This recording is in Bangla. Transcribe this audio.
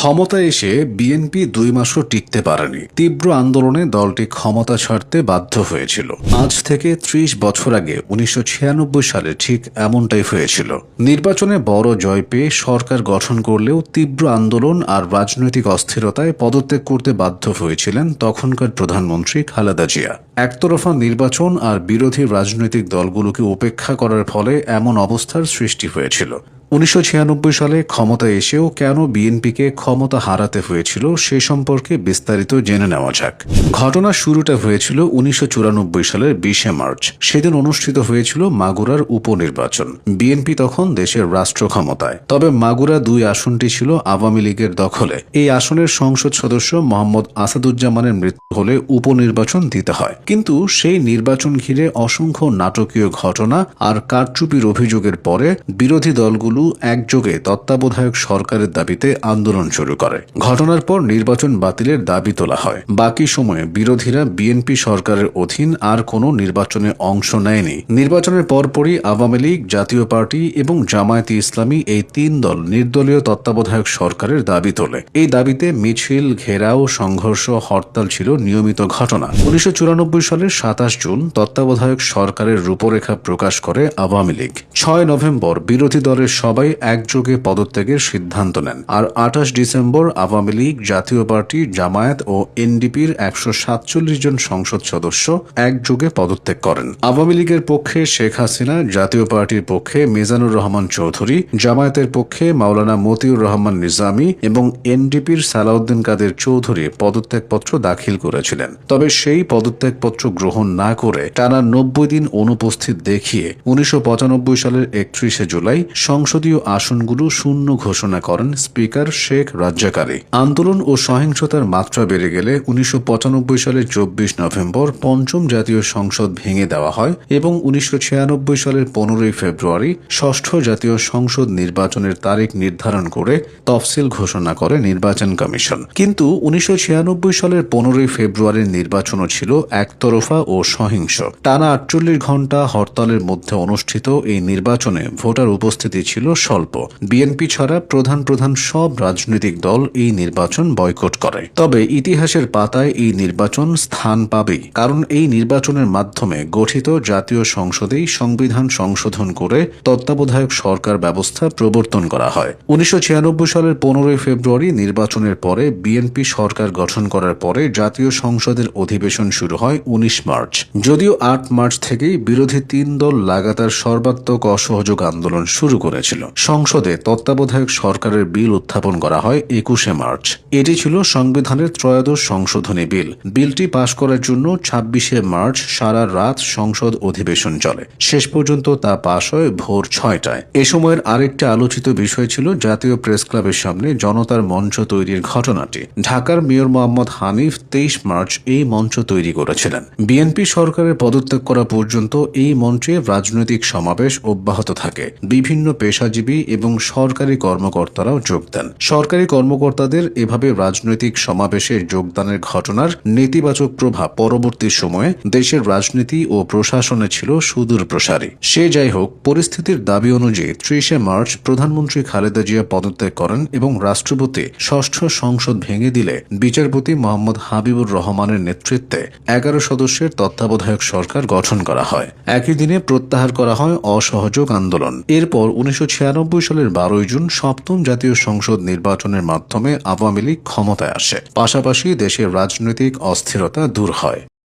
ক্ষমতায় এসে বিএনপি ২ মাসও টিকতে পারেনি। তীব্র আন্দোলনে দলটি ক্ষমতা ছাড়তে বাধ্য হয়েছিল। আজ থেকে ৩০ বছর আগে ১৯৯৬ সালে ঠিক এমনটাই হয়েছিল। নির্বাচনে বড় জয় পেয়ে সরকার গঠন করলেও তীব্র আন্দোলন আর রাজনৈতিক অস্থিরতায় পদত্যাগ করতে বাধ্য হয়েছিলেন তখনকার প্রধানমন্ত্রী খালেদা জিয়া। একতরফা নির্বাচন আর বিরোধী রাজনৈতিক দলগুলোকে উপেক্ষা করার ফলে এমন অবস্থার সৃষ্টি হয়েছিল। ১৯৯৬ সালে ক্ষমতায় এসেও কেন বিএনপিকে ক্ষমতা হারাতে হয়েছিল সে সম্পর্কে বিস্তারিত জেনে নেওয়া যাক। ঘটনার শুরুটা হয়েছিল ১৯৯৪ সালের ২০শে মার্চ। সেদিন অনুষ্ঠিত হয়েছিল মাগুরার উপনির্বাচন। বিএনপি তখন দেশের রাষ্ট্র ক্ষমতায়। তবে মাগুরা ২ আসনটি ছিল আওয়ামী লীগের দখলে। এই আসনের সংসদ সদস্য মোহাম্মদ আসাদুজ্জামানের মৃত্যু হলে উপনির্বাচন দিতে হয়। কিন্তু সেই নির্বাচন ঘিরে অসংখ্য নাটকীয় ঘটনা আর কারচুপির অভিযোগের পরে বিরোধী দলগুলো একযোগে তত্ত্বাবধায়ক সরকারের দাবিতে আন্দোলন শুরু করে। ঘটনার পর নির্বাচন বাতিলের দাবি তোলা হয়। বাকি সময়ে বিরোধীরা বিএনপি সরকারের অধীন আর কোনো নির্বাচনে অংশ নেয়নি। নির্বাচনের পরপরই আওয়ামী লীগ, জাতীয় পার্টি এবং জামায়াতে ইসলামী এই ৩ দল নির্দলীয় তত্ত্বাবধায়ক সরকারের দাবি তোলে। এই দাবিতে মিছিল, ঘেরাও, সংঘর্ষ, হরতাল ছিল নিয়মিত ঘটনা। ১৯৯৪ সালের ২৭ জুন তত্ত্বাবধায়ক সরকারের রূপরেখা প্রকাশ করে আওয়ামী লীগ। ৬ নভেম্বর বিরোধী দলের সবাই একযোগে পদত্যাগের সিদ্ধান্ত নেন। আর ২৮ ডিসেম্বর আওয়ামী লীগ, জাতীয় পার্টি, জামায়াত ও এনডিপির ১৪৭ জন সংসদ সদস্য একযোগে পদত্যাগ করেন। আওয়ামী লীগের পক্ষে শেখ হাসিনা, জাতীয় পার্টির পক্ষে মিজানুর রহমান চৌধুরী, জামায়াতের পক্ষে মাওলানা মতিউর রহমান নিজামী এবং এনডিপির সালাউদ্দিন কাদের চৌধুরী পদত্যাগপত্র দাখিল করেছিলেন। তবে সেই পদত্যাগপত্র গ্রহণ না করে টানা ৯০ দিন অনুপস্থিত দেখিয়ে ১৯৯৫ সালের ৩১শে জুলাই সংসদীয় আসনগুলো শূন্য ঘোষণা করেন স্পিকার শেখ রাজ্জাকারী। আন্দোলন ও সহিংসতার মাত্রা বেড়ে গেলে ১৯৯৫ সালের ২৪ নভেম্বর পঞ্চম জাতীয় সংসদ ভেঙে দেওয়া হয় এবং ১৯৯৬ সালের ১৫ ফেব্রুয়ারি ষষ্ঠ জাতীয় সংসদ নির্বাচনের তারিখ নির্ধারণ করে তফসিল ঘোষণা করে নির্বাচন কমিশন। কিন্তু ১৯৯৬ সালের ১৫ ফেব্রুয়ারির নির্বাচনও ছিল একতরফা ও সহিংস। টানা ৪৮ ঘণ্টা হরতালের মধ্যে অনুষ্ঠিত এই নির্বাচনে ভোটার উপস্থিতি ছিল স্বল্প। বিএনপি ছাড়া প্রধান সব রাজনৈতিক দল এই নির্বাচন বয়কট করে। তবে ইতিহাসের পাতায় এই নির্বাচন স্থান পাবেই, কারণ এই নির্বাচনের মাধ্যমে গঠিত জাতীয় সংসদেই সংবিধান সংশোধন করে তত্ত্বাবধায়ক সরকার ব্যবস্থা প্রবর্তন করা হয়। ১৯৯৬ সালের ১৫ ফেব্রুয়ারি নির্বাচনের পরে বিএনপি সরকার গঠন করার পরে জাতীয় সংসদের অধিবেশন শুরু হয় ১৯ মার্চ। যদিও ৮ মার্চ থেকেই বিরোধী ৩ দল লাগাতার সর্বাত্মক অসহযোগ আন্দোলন শুরু করেছিল। সংসদে তত্ত্বাবধায়ক সরকারের বিল উত্থাপন করা হয় ২১শে মার্চ। এটি ছিল সংবিধানের ত্রয়োদশ সংশোধনী বিল। বিলটি পাশ করার জন্য ২৬শে মার্চ সারা রাত সংসদ অধিবেশন চলে। শেষ পর্যন্ত তা পাশ হয় ভোর ৬টায়। এ সময়ের আরেকটি আলোচিত বিষয় ছিল জাতীয় প্রেস ক্লাবের সামনে জনতার মঞ্চ তৈরির ঘটনাটি। ঢাকার মেয়র মোহাম্মদ হানিফ ২৩ মার্চ এই মঞ্চ তৈরি করেছিলেন। বিএনপি সরকারের পদত্যাগ করা পর্যন্ত এই মঞ্চে রাজনৈতিক সমাবেশ অব্যাহত থাকে। বিভিন্ন পেশাজীবী এবং সরকারি কর্মকর্তারাও যোগ দেন। সরকারি কর্মকর্তাদের এভাবে রাজনৈতিক সমাবেশে যোগদানের ঘটনার নেতিবাচক প্রভাব পরবর্তী সময়ে দেশের রাজনীতি ও প্রশাসনে ছিল সুদূর প্রসারী। সে যাই হোক, পরিস্থিতির দাবি অনুযায়ী ৩০শে মার্চ প্রধানমন্ত্রী খালেদা জিয়া পদত্যাগ করেন এবং রাষ্ট্রপতি ষষ্ঠ সংসদ ভেঙে দিলে বিচারপতি মোহাম্মদ হাবিবুর রহমানের নেতৃত্বে ১১ সদস্যের তত্ত্বাবধায়ক সরকার গঠন করা হয়। একই দিনে প্রত্যাহার করা হয় অসহযোগ আন্দোলন। এরপর ১৯৯৬ সালের ১২ জুন সপ্তম জাতীয় সংসদ নির্বাচনের মাধ্যমে আওয়ামী লীগ ক্ষমতায় আসে। পাশাপাশি দেশের রাজনৈতিক অস্থিরতা দূর হয়।